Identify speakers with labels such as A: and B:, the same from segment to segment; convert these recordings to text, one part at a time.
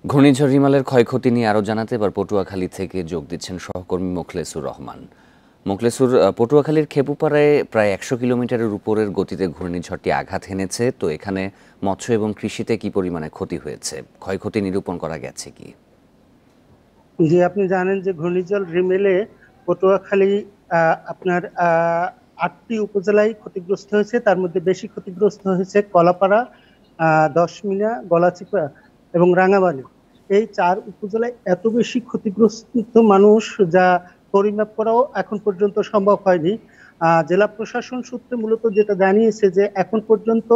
A: ঘূর্ণিঝড় রিমালের ক্ষয়ক্ষতি নিয়ে আরও জানাতে এবার পটুয়াখালী থেকে যোগ দিচ্ছেন সহকর্মী মোখলেসুর রহমান। মোখলেসুর, পটুয়াখালীর খেপুপাড়ায় প্রায় ১০০ কিলোমিটারের উপরের গতিতে ঘূর্ণিঝড়টি আঘাত হেনেছে, তো এখানে মৎস্য এবং কৃষিতে কি পরিমাণে ক্ষতি হয়েছে, ক্ষয়ক্ষতি নিরূপণ করা গেছে কি?
B: জি, আপনি জানেন যে ঘূর্ণিঝড় রিমেলে পটুয়াখালী আপনার ৮টি উপজেলায় ক্ষতিগ্রস্ত হয়েছে। তার মধ্যে বেশি ক্ষতিগ্রস্ত হয়েছে কলাপাড়া, দশমিনা, গলাচিপা এবং রাঙামাটি। এই ৪ উপজেলায় এত বেশি ক্ষতিগ্রস্ত মানুষ, যা পরিমাপ করাও এখন পর্যন্ত সম্ভব হয়নি। জেলা প্রশাসন সূত্রে মূলত যেটা জানিয়েছে যে এখন পর্যন্ত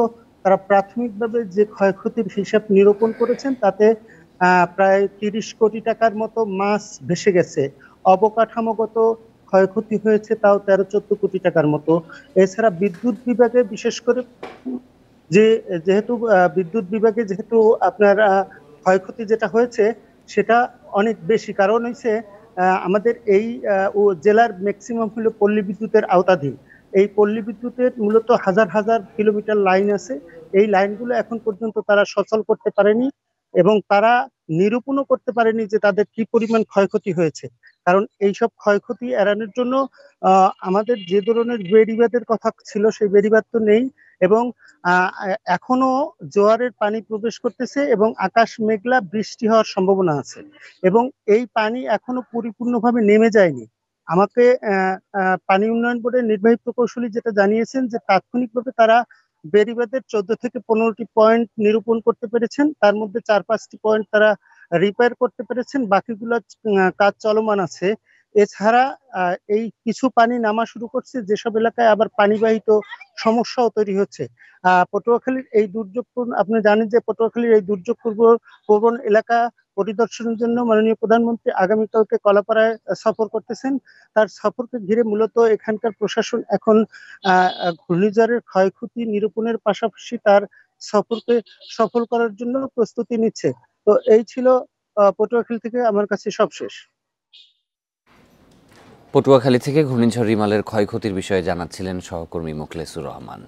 B: তারা প্রাথমিকভাবে যে ক্ষয়ক্ষতির হিসাব নিরূপণ করেছেন তাতে প্রায় ৩০ কোটি টাকার মতো মাছ ভেসে গেছে। অবকাঠামোগত ক্ষয়ক্ষতি হয়েছে তাও ১৩-১৪ কোটি টাকার মতো। এছাড়া বিদ্যুৎ বিভাগে বিশেষ করে যে যেহেতু বিদ্যুৎ বিভাগে যেহেতু আপনার ক্ষয়ক্ষতি যেটা হয়েছে সেটা অনেক বেশি, কারণ হচ্ছে আমাদের এই জেলার ম্যাক্সিমাম হলো পল্লী বিদ্যুতের আওতাধীন। এই পল্লী বিদ্যুতের মূলত হাজার হাজার কিলোমিটার লাইন আছে। এই লাইনগুলো এখন পর্যন্ত তারা সচল করতে পারেনি এবং তারা নিরূপণও করতে পারেনি যে তাদের কি পরিমাণ ক্ষয়ক্ষতি হয়েছে। কারণ এইসব ক্ষয়ক্ষতি এড়ানোর জন্য আমাদের যে ধরনের বেড়িবাঁধের কথা ছিল সেই বেড়িবাঁধ তো নেই, এবং এখনো জোয়ারের পানি প্রবেশ করতেছে এবং আকাশ মেঘলা, বৃষ্টি হওয়ার সম্ভাবনা আছে এবং এই পানি এখনো পরিপূর্ণভাবে নেমে যায়নি। আমাকে পানি উন্নয়ন বোর্ডের নির্বাহী প্রকৌশলী যেটা জানিয়েছেন যে তাৎক্ষণিকভাবে তারা বেড়িবাঁধের ১৪ থেকে ১৫টি পয়েন্ট নিরূপণ করতে পেরেছেন, তার মধ্যে ৪-৫টি পয়েন্ট তারা রিপেয়ার করতে পেরেছেন, বাকিগুলো কাজ চলমান আছে। এছাড়া এই কিছু পানি নামা শুরু করছে, যেসব এলাকায় আবার পানিবাহিত সমস্যাও তৈরি হচ্ছে। পটুয়াখালীর এই দুর্যোগপূর্ণ, আপনি জানেন যে পটুয়াখালীর এই দুর্যোগ প্রবণ এলাকা পরিদর্শনের জন্য মাননীয় প্রধানমন্ত্রী আগামীকালকে কলাপাড়ায় সফর করতেছেন। তার সফরকে ঘিরে মূলত এখানকার প্রশাসন এখন ঘূর্ণিঝড়ের ক্ষয়ক্ষতি নিরূপণের পাশাপাশি তার সফরকে সফল করার জন্য প্রস্তুতি নিচ্ছে। তো এই ছিল পটুয়াখালী থেকে আমার কাছে সবশেষ।
A: পটুয়াখালী থেকে ঘূর্ণিঝড় রিমালের ক্ষয়ক্ষতির বিষয়ে জানাচ্ছিলেন সহকর্মী মোখলেসুর রহমান।